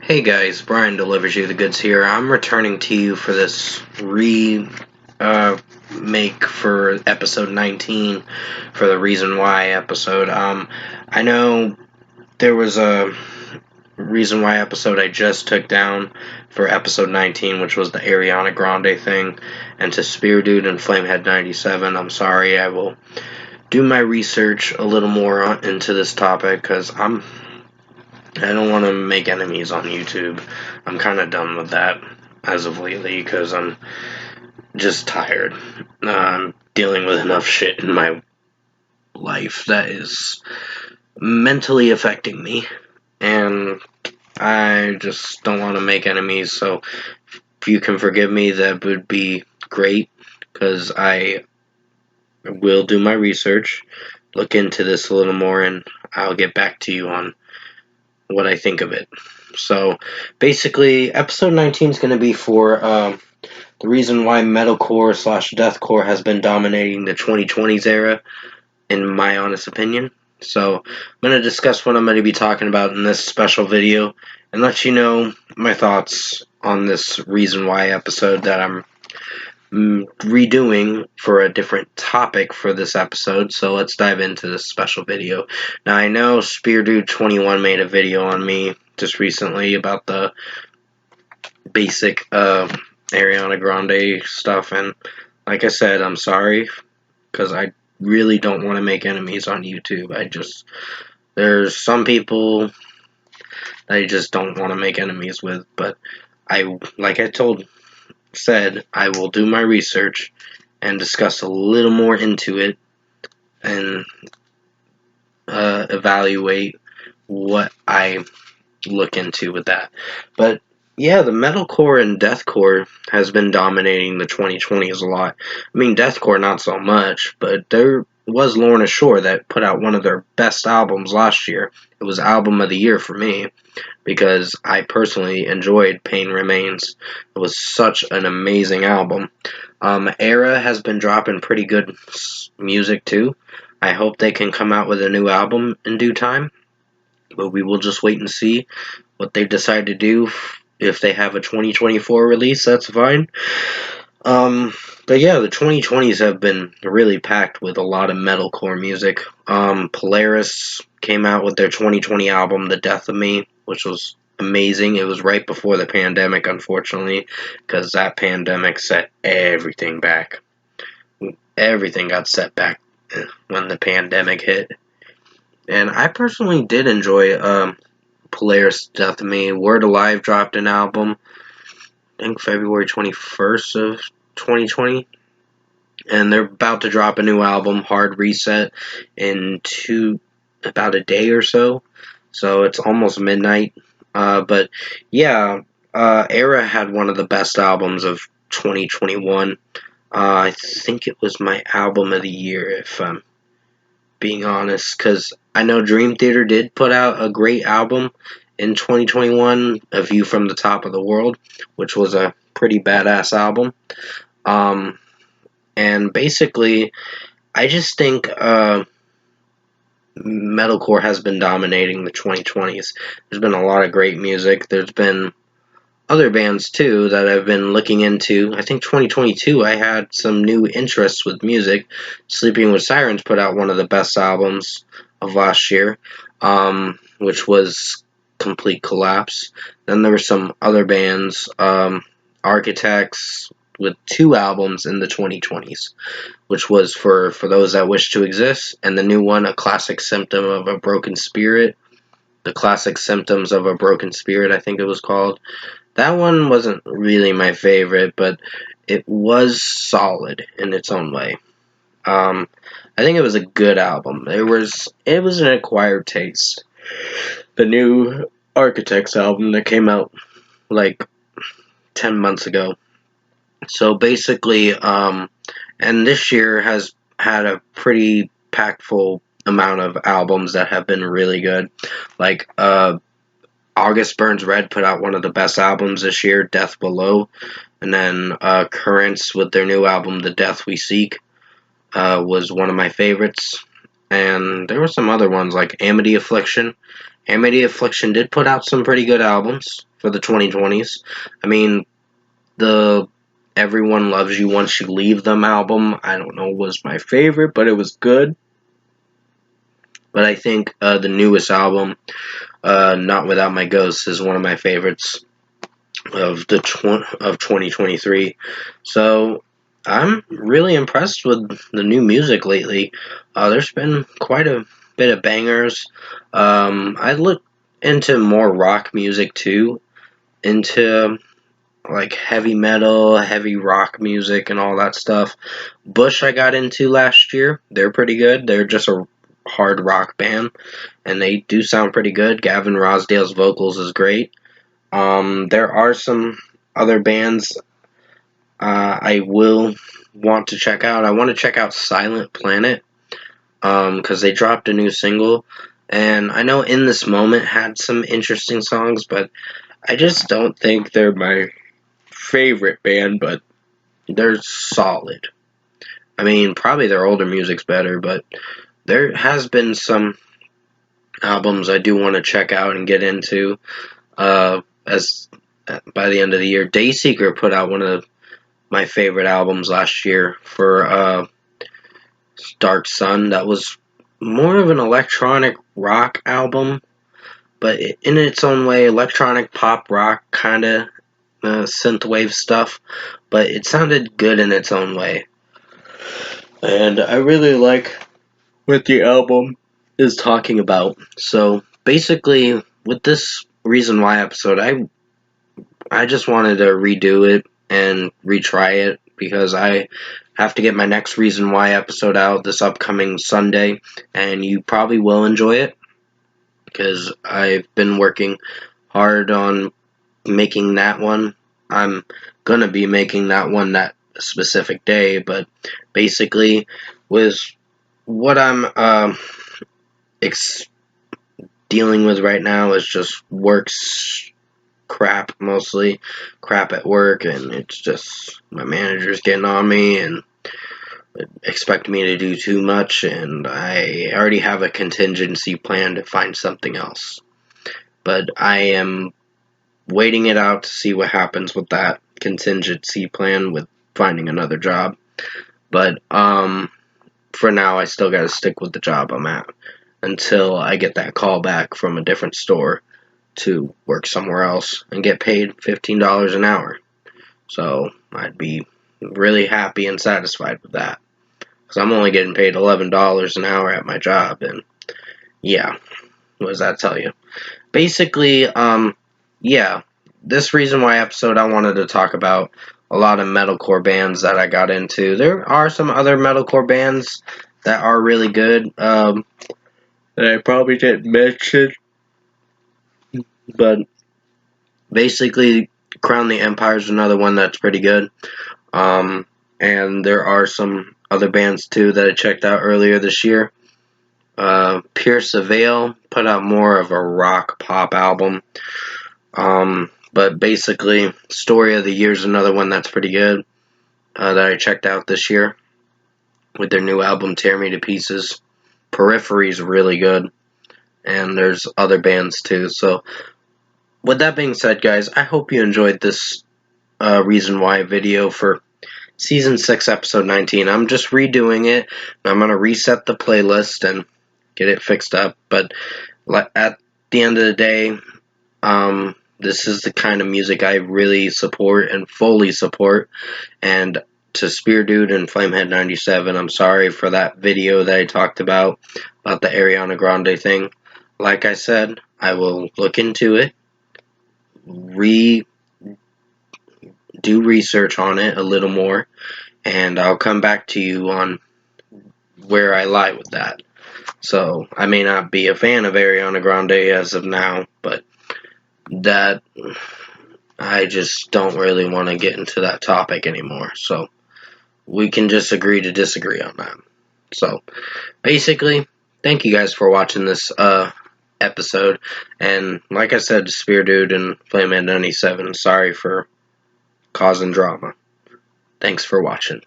Hey guys, Brian delivers you the goods here. I'm returning to you for this make for episode 19 for the Reason Why episode. I know there was a Reason Why episode I just took down for episode 19, which was the Ariana Grande thing, and to Spear Dude and Flamehead 97. I'm sorry, I will do my research a little more into this topic because I don't want to make enemies on YouTube. I'm kind of done with that as of lately because I'm just tired. I'm dealing with enough shit in my life that is mentally affecting me, and I just don't want to make enemies. So if you can forgive me, that would be great because I will do my research, look into this a little more, and I'll get back to you on what I think of it. So basically, episode 19 is going to be for the reason why metalcore slash deathcore has been dominating the 2020s era, in my honest opinion. So I'm going to discuss what I'm going to be talking about in this special video and let you know my thoughts on this reason why episode that I'm redoing for a different topic for this episode. So let's dive into this special video. Now I know SpearDude21 made a video on me just recently about the basic Ariana Grande stuff, and like I said, I'm sorry because I really don't want to make enemies on YouTube. There's some people that I just don't want to make enemies with, but like I said, I will do my research and discuss a little more into it and evaluate what I look into with that. But yeah, the metalcore and deathcore has been dominating the 2020s a lot. I mean, deathcore not so much, but there was Lorna Shore that put out one of their best albums last year. It was album of the year for me because I personally enjoyed Pain Remains. It was such an amazing album. Era has been dropping pretty good music too. I hope they can come out with a new album in due time, but we will just wait and see what they decide to do. If they have a 2024 release, that's fine. But yeah, the 2020s have been really packed with a lot of metalcore music. Polaris came out with their 2020 album, The Death of Me, which was amazing. It was right before the pandemic, unfortunately, because that pandemic set everything back. Everything got set back when the pandemic hit. And I personally did enjoy Polaris Death of Me. Word Alive dropped an album, I think February 21st of 2020. And they're about to drop a new album, Hard Reset, in about a day or so. So it's almost midnight. But yeah, Era had one of the best albums of 2021. I think it was my album of the year, if I'm being honest, because I know Dream Theater did put out a great album in 2021, A View from the Top of the World, which was a pretty badass album. And basically, I just think metalcore has been dominating the 2020s. There's been a lot of great music. There's been other bands too that I've been looking into. I think 2022 I had some new interests with music. Sleeping with Sirens put out one of the best albums of last year, which was Complete Collapse. Then there were some other bands, Architects, with 2 albums in the 2020s, which was for Those That Wish to Exist, and the new one, A Classic Symptom of a Broken Spirit. The Classic Symptoms of a Broken Spirit, I think it was called. That one wasn't really my favorite, but it was solid in its own way. I think it was a good album. It was an acquired taste. The new Architects album that came out like 10 months ago. So basically, and this year has had a pretty packful amount of albums that have been really good. Like, August Burns Red put out one of the best albums this year, Death Below. And then Currents with their new album, The Death We Seek, was one of my favorites. And there were some other ones like Amity Affliction. Amity Affliction did put out some pretty good albums for the 2020s. I mean, the Everyone Loves You Once You Leave Them album, I don't know, was my favorite, but it was good. But I think the newest album, Not Without My Ghost, is one of my favorites of 2023. So I'm really impressed with the new music lately. There's been quite a bit of bangers. I look into more rock music too, into like heavy metal, heavy rock music, and all that stuff. Bush I got into last year. They're pretty good. They're just a hard rock band, and they do sound pretty good. Gavin Rosdale's vocals is great. There are some other bands I will want to check out. I want to check out Silent Planet because they dropped a new single, and I know In This Moment had some interesting songs, but I just don't think they're my favorite band, but they're solid. I mean, probably their older music's better, but there has been some albums I do want to check out and get into. As by the end of the year, Dayseeker put out one of my favorite albums last year for Dark Sun. That was more of an electronic rock album, but in its own way, electronic pop rock kind of synthwave stuff. But it sounded good in its own way, and I really like what the album is talking about. So basically, with this Reason Why episode, I just wanted to redo it and retry it because I have to get my next Reason Why episode out this upcoming Sunday, and you probably will enjoy it because I've been working hard on making that one. I'm gonna be making that one that specific day, but basically, with what I'm dealing with right now is just works crap, mostly crap at work, and it's just my manager's getting on me and expect me to do too much, and I already have a contingency plan to find something else, but I am waiting it out to see what happens with that contingency plan with finding another job. But for now I still gotta stick with the job I'm at until I get that call back from a different store to work somewhere else and get paid $15 an hour. So I'd be really happy and satisfied with that. Because I'm only getting paid $11 an hour at my job, and yeah, what does that tell you? Basically, yeah, this Reason Why episode I wanted to talk about a lot of metalcore bands that I got into. There are some other metalcore bands that are really good that I probably didn't mention, but basically, Crown the Empire is another one that's pretty good. And there are some other bands too that I checked out earlier this year. Pierce the Veil put out more of a rock pop album. But basically, Story of the Year is another one that's pretty good that I checked out this year with their new album Tear Me to Pieces. Periphery is really good, and there's other bands too. So with that being said, guys, I hope you enjoyed this Reason Why video for Season 6, Episode 19. I'm just redoing it. I'm going to reset the playlist and get it fixed up. But at the end of the day, this is the kind of music I really support and fully support. And to Spear Dude and Flamehead 97, I'm sorry for that video that I talked about the Ariana Grande thing. Like I said, I will look into it, do research on it a little more, and I'll come back to you on where I lie with that. So, I may not be a fan of Ariana Grande as of now, but that I just don't really want to get into that topic anymore. So, we can just agree to disagree on that. So, basically, thank you guys for watching this episode. And like I said, Spear Dude and Flamehead 97, sorry for causing drama. Thanks for watching.